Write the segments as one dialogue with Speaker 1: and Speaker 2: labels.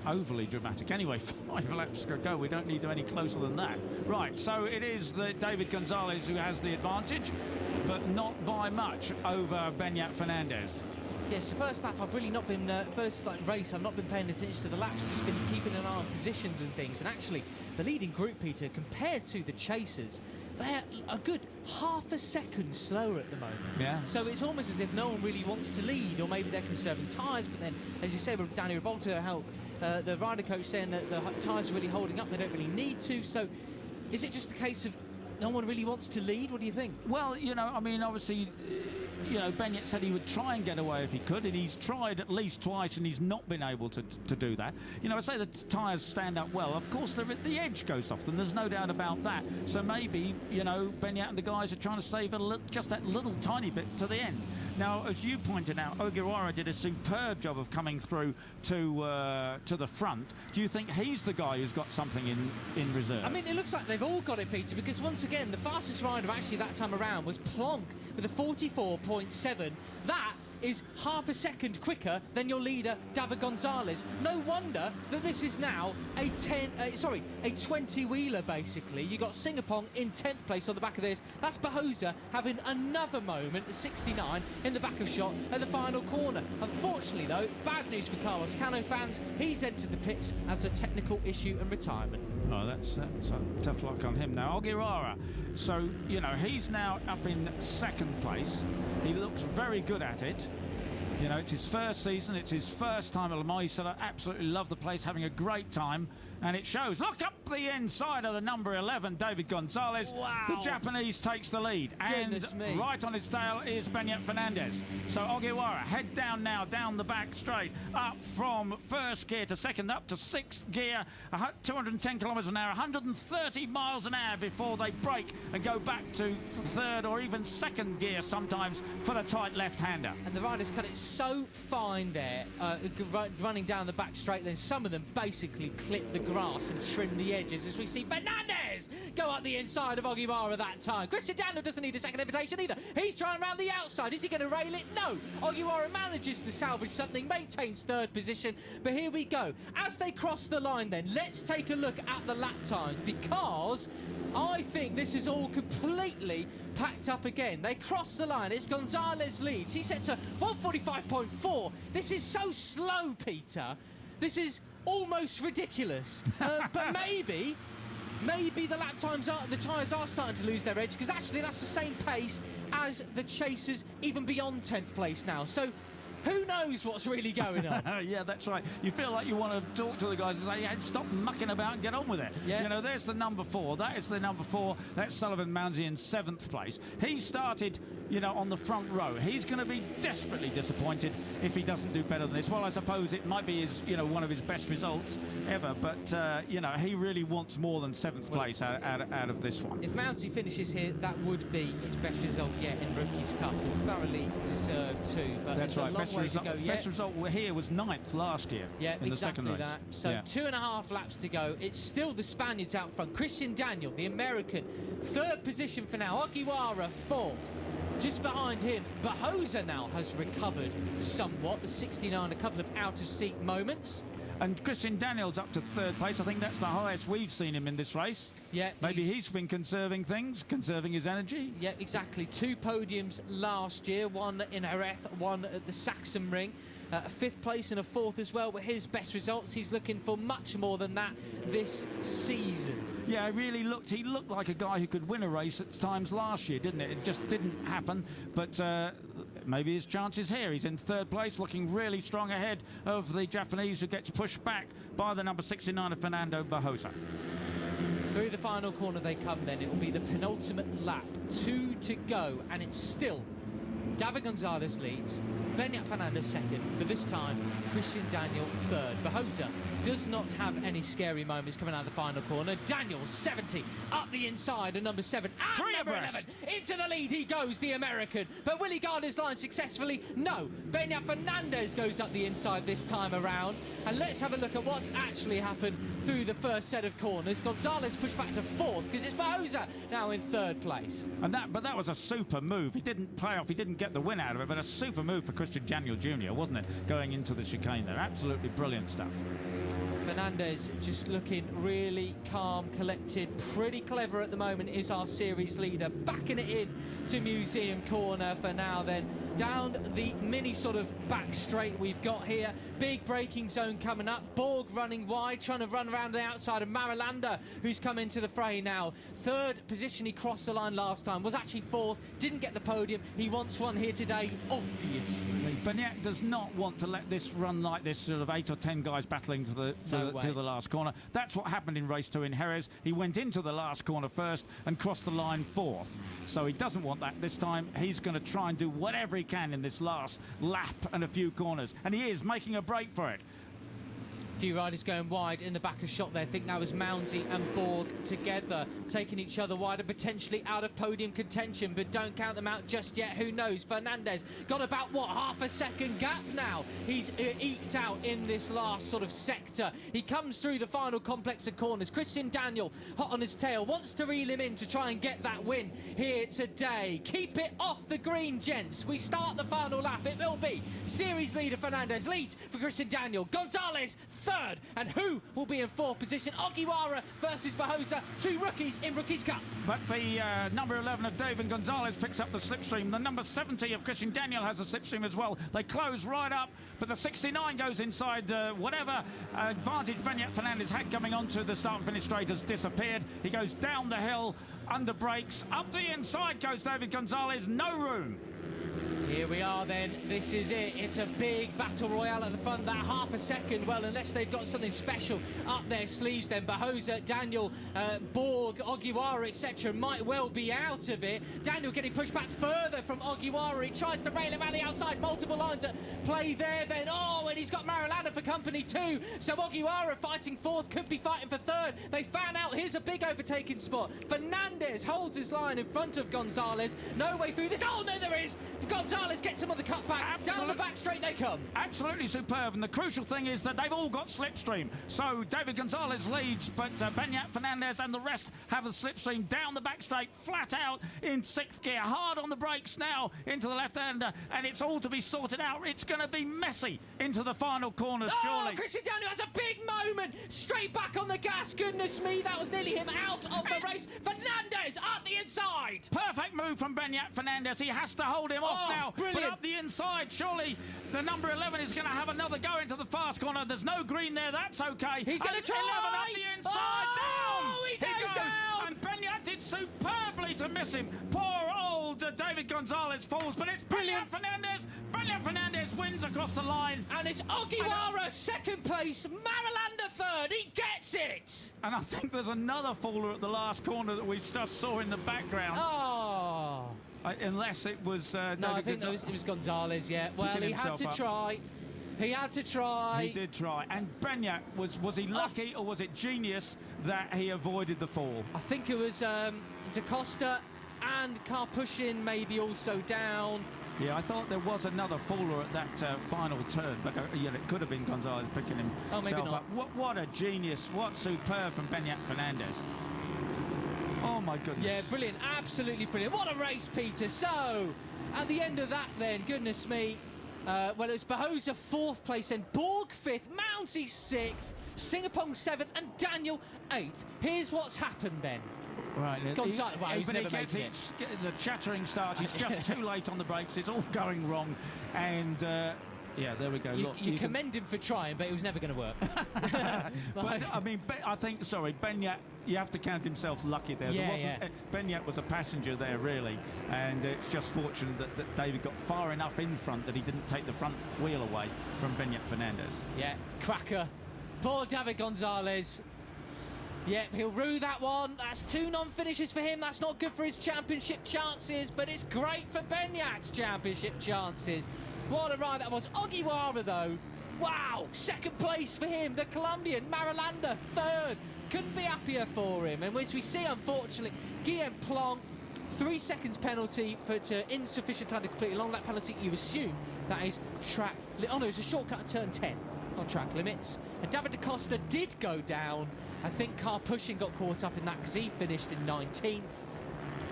Speaker 1: overly dramatic. Anyway, 5 laps to go. We don't need to any closer than that. Right, so it is David Gonzalez who has the advantage, but not by much over Beñat Fernandez.
Speaker 2: Yes, the first lap I've really not been, race I've not been paying attention to the laps, just been keeping an eye on positions and things. And actually, the leading group, Peter, compared to the chasers, they're a good half a second slower at the moment.
Speaker 1: Yeah.
Speaker 2: So it's almost as if no one really wants to lead, or maybe they're conserving tyres. But then, as you said, with Danny Rbrc, the rider coach saying that the tyres are really holding up, they don't really need to. So is it just a case of no one really wants to lead? What do you think?
Speaker 1: Well, you know, I mean, obviously, you know, Beñat said he would try and get away if he could, and he's tried at least twice, and he's not been able to do that. You know, I say the tyres stand up well. Of course, the edge goes off them. There's no doubt about that. So maybe, you know, Beñat and the guys are trying to save just that little tiny bit to the end. Now, as you pointed out, Ogiwara did a superb job of coming through to the front. Do you think he's the guy who's got something in reserve? I
Speaker 2: mean, it looks like they've all got it, Peter, because once again, the fastest rider actually that time around was Plonk with a 44.7. That is half a second quicker than your leader, David Gonzalez. No wonder that this is now a 20-wheeler, basically. You got Singapore in 10th place on the back of this. That's Bahosa having another moment at 69 in the back of shot at the final corner. Unfortunately, though, bad news for Carlos Cano fans. He's entered the pits as a technical issue and retirement.
Speaker 1: Oh, that's a tough luck on him now. Ogiwara, so, you know, he's now up in second place. He looks very good at it. You know, it's his first season, it's his first time at Le Mans. He said, I absolutely love the place, having a great time, and it shows. Look up the inside of the number 11, David Gonzalez.
Speaker 2: Wow.
Speaker 1: The Japanese takes the lead.
Speaker 2: Goodness
Speaker 1: and
Speaker 2: me.
Speaker 1: Right on his tail is Beñat Fernandez. So Ogiwara, head down now, down the back straight, up from first gear to second, up to sixth gear, 210 kilometres an hour, 130 miles an hour before they brake and go back to third or even second gear sometimes for the tight left-hander.
Speaker 2: And the riders cut it so fine there, running down the back straight. Then some of them basically clip the grass and trim the edges, as we see Fernandez go up the inside of Ogiwara that time. Christian Daniel doesn't need a second invitation either. He's trying around the outside. Is he going to rail it? No. Ogiwara manages to salvage something, maintains third position. But here we go. As they cross the line then, let's take a look at the lap times, because I think this is all completely packed up again. They cross the line. It's Gonzalez leads. He sets a 145.4. This is so slow, Peter. This is almost ridiculous. But maybe the lap times the tyres are starting to lose their edge, because actually that's the same pace as the chasers, even beyond 10th place now. So who knows what's really going on?
Speaker 1: Yeah, that's right. You feel like you want to talk to the guys and say, yeah, stop mucking about and get on with it.
Speaker 2: Yeah.
Speaker 1: You know, there's the number 4. That is the number 4. That's Sullivan Mounsey in 7th place. He started, you know, on the front row. He's going to be desperately disappointed if he doesn't do better than this. Well, I suppose it might be his, you know, one of his best results ever, but, you know, he really wants more than 7th place out of this one.
Speaker 2: If Mounsey finishes here, that would be his best result yet in Rookies Cup, and thoroughly deserved too. But
Speaker 1: that's right.
Speaker 2: Best
Speaker 1: result here was 9th last year in the second race.
Speaker 2: That. So 2.5 laps to go. It's still the Spaniards out front. Christian Daniel, the American, 3rd position for now. Ogiwara 4th. Just behind him, Bahosa now has recovered somewhat. The 69, a couple of out-of-seat moments.
Speaker 1: And Christian Daniel's up to 3rd place. I think that's the highest we've seen him in this race.
Speaker 2: Yeah,
Speaker 1: maybe he's been conserving his energy.
Speaker 2: Yeah, exactly. 2 podiums last year, one in Jerez, one at the Saxon Ring. A 5th place and a 4th as well, but his best results, he's looking for much more than that this season.
Speaker 1: Yeah, he looked like a guy who could win a race at times last year, didn't it? It just didn't happen, but maybe his chance is here. He's in 3rd place, looking really strong ahead of the Japanese, who gets pushed back by the number 69 of Fernando Bahosa.
Speaker 2: Through the final corner they come then. It will be the penultimate lap. 2 to go, and it's still David Gonzalez leads, Beñat Fernandez second, but this time Christian Daniel third. Bahosa does not have any scary moments coming out of the final corner. Daniel 70 up the inside of number 7 and number 11 into the lead he goes, the American, but will he guard his line successfully? No. Beñat Fernandez goes up the inside this time around, and let's have a look at what's actually happened through the first set of corners. Gonzalez pushed back to 4th because it's Bahosa now in 3rd place.
Speaker 1: But that was a super move. He didn't play off, he didn't get the win out of it, but a super move for Christian Daniel Jr., wasn't it, going into the chicane there? Absolutely brilliant stuff.
Speaker 2: Fernandez just looking really calm, collected, pretty clever at the moment is our series leader. Backing it in to Museum Corner for now then. Down the mini sort of back straight we've got here. Big braking zone coming up. Borg running wide, trying to run around the outside of Maralander, who's come into the fray now. Third position, he crossed the line last time, was actually fourth, didn't get the podium. He wants one here today, obviously.
Speaker 1: Bagnac does not want to let this run like this, sort of 8 or 10 guys battling to the last corner. That's what happened in race 2 in Jerez. He went into the last corner first and crossed the line fourth. So he doesn't want that this time. He's going to try and do whatever he can in this last lap and a few corners. And he is making a break for it.
Speaker 2: A few riders going wide in the back of shot there. I think that was Mounsey and Borg together, taking each other wide and potentially out of podium contention, but don't count them out just yet. Who knows? Fernandez got about, what, half a second gap now. He's eked out in this last sort of sector. He comes through the final complex of corners. Christian Daniel, hot on his tail, wants to reel him in to try and get that win here today. Keep it off the green, gents. We start the final lap. It will be series leader Fernandez leads for Christian Daniel. Gonzalez third, and who will be in fourth position? Ogiwara versus Bahosa, 2 rookies in Rookies Cup.
Speaker 1: But the number 11 of David Gonzalez picks up the slipstream. The number 70 of Christian Daniel has a slipstream as well. They close right up, but the 69 goes inside. Whatever advantage Bagnac Fernandez had coming onto the start and finish straight has disappeared. He goes down the hill, under brakes, up the inside goes David Gonzalez, no room.
Speaker 2: Here we are then, this is it. It's a big battle royale at the front. That half a second, well, unless they've got something special up their sleeves, then Bahosa, Daniel, Borg, Ogiwara, etc. might well be out of it. Daniel getting pushed back further from Ogiwara. He tries to rail him around the outside. Multiple lines at play there then. Oh, and he's got Maralander for company too. So Ogiwara fighting fourth, could be fighting for third. They fan out. Here's a big overtaking spot. Fernandez holds his line in front of Gonzalez. No way through this. Oh, no, there is. Gonzalez gets him on the cutback. Down the back straight they come.
Speaker 1: Absolutely superb. And the crucial thing is that they've all got slipstream. So David Gonzalez leads, but Bagnac Fernandez and the rest have the slipstream down the back straight, flat out in 6th gear. Hard on the brakes now into the left-hander, and it's all to be sorted out. It's going to be messy into the final corners, surely.
Speaker 2: Christian Daniel has a big moment. Straight back on the gas. Goodness me, that was nearly him out of the race. Fernandez up the inside.
Speaker 1: Perfect move from Bagnac Fernandez. He has to hold him off now.
Speaker 2: Brilliant.
Speaker 1: But up the inside, surely the number 11 is going to have another go into the fast corner. There's no green there. That's okay.
Speaker 2: He's going to try.
Speaker 1: 11 up the inside.
Speaker 2: Oh,
Speaker 1: down.
Speaker 2: He goes down.
Speaker 1: And Bagnac did superbly to miss him. Poor old David Gonzalez falls, but it's
Speaker 2: Brilliant.
Speaker 1: Bagnac Fernandez. Bagnac Fernandez wins across the line.
Speaker 2: And it's Ogiwara second place, Maralander third. He gets it.
Speaker 1: And I think there's another faller at the last corner that we just saw in the background.
Speaker 2: Oh.
Speaker 1: Unless it was
Speaker 2: No, I think it was Gonzalez, yeah. Well, he had to try. He had to try.
Speaker 1: He did try. And Bagnac, was he lucky or was it genius that he avoided the fall?
Speaker 2: I think it was Da Costa and Karpushin maybe also down.
Speaker 1: Yeah, I thought there was another faller at that final turn, but yeah, it could have been Gonzalez picking himself
Speaker 2: maybe not.
Speaker 1: up. What a genius. What superb from Bagnac Fernandez. Oh, my goodness.
Speaker 2: Yeah, brilliant. Absolutely brilliant. What a race, Peter. So, at the end of that then, goodness me, well, it was Bahosa 4th place and Borg 5th, Mounsey 6th, Singapong 7th and Daniel 8th. Here's what's happened then.
Speaker 1: Right,
Speaker 2: Gonzalez, well, he's never making it.
Speaker 1: The chattering starts. He's just too late on the brakes. It's all going wrong. And... yeah, there we go.
Speaker 2: You commend him for trying, but it was never going to work.
Speaker 1: But I mean, I think, sorry, Bagnac, you have to count himself lucky there. Bagnac was a passenger there, really, and it's just fortunate that David got far enough in front that he didn't take the front wheel away from Bagnac Fernandez.
Speaker 2: Yeah, cracker. Poor David Gonzalez. Yep, he'll rue that one. That's 2 non-finishes for him. That's not good for his championship chances, but it's great for Bagnac's championship chances. What a ride that was. Ogiwara, though, wow, 2nd place for him. The Colombian, Maralander, 3rd. Couldn't be happier for him. And as we see, unfortunately, Guillaume Plonk, 3 seconds penalty for insufficient time to complete a long lap penalty. You assume that is track... Oh, no, it's a shortcut at turn 10 on track limits. And David Da Costa did go down. I think Karpushin got caught up in that because he finished in 19th.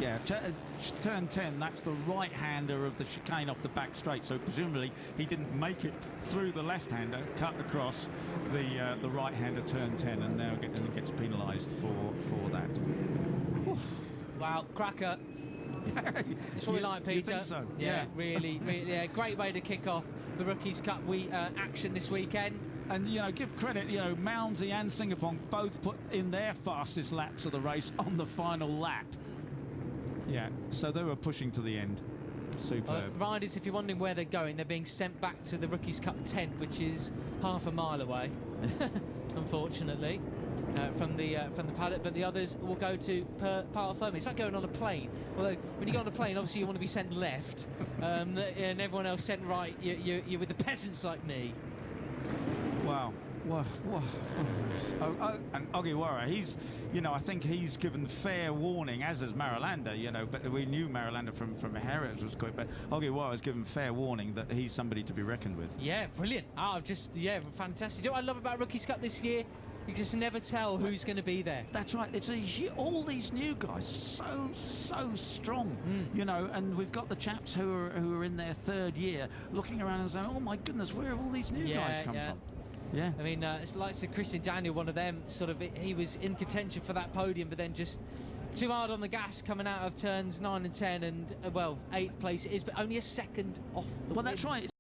Speaker 1: Yeah, turn 10, that's the right-hander of the chicane off the back straight, so presumably he didn't make it through the left-hander, cut across the right-hander turn 10, and now gets penalised for that.
Speaker 2: Wow, cracker. That's what we like, Peter.
Speaker 1: You think so?
Speaker 2: Yeah, really, yeah, great way to kick off the Rookies Cup action this weekend.
Speaker 1: And, you know, give credit, you know, Mounsey and Singapore both put in their fastest laps of the race on the final lap. Yeah, so they were pushing to the end. Superb.
Speaker 2: Riders, if you're wondering where they're going, they're being sent back to the Rookies Cup tent, which is half a mile away, unfortunately, from the paddock. But the others will go to Parc Fermé. It's like going on a plane. Although when you go on a plane, obviously you want to be sent left, and everyone else sent right. You're with the peasants like me.
Speaker 1: Wow. And Ogiwara, he's, you know, I think he's given fair warning, as is Marulander, you know, but we knew Marulander from Jerez was good, but Ogiwara's given fair warning that he's somebody to be reckoned with.
Speaker 2: Yeah, brilliant. Yeah, fantastic. You know what I love about Rookies Cup this year? You just never tell who's going to be there.
Speaker 1: That's right. It's all these new guys, so strong, you know. And we've got the chaps who are in their third year, looking around and saying, "Oh my goodness, where have all these new guys come from?" Yeah.
Speaker 2: I mean, it's like Christian Daniel, one of them. Sort of, he was in contention for that podium, but then just too hard on the gas coming out of turns 9 and 10, and well, 8th place it is, but only a second off the win.
Speaker 1: That's right.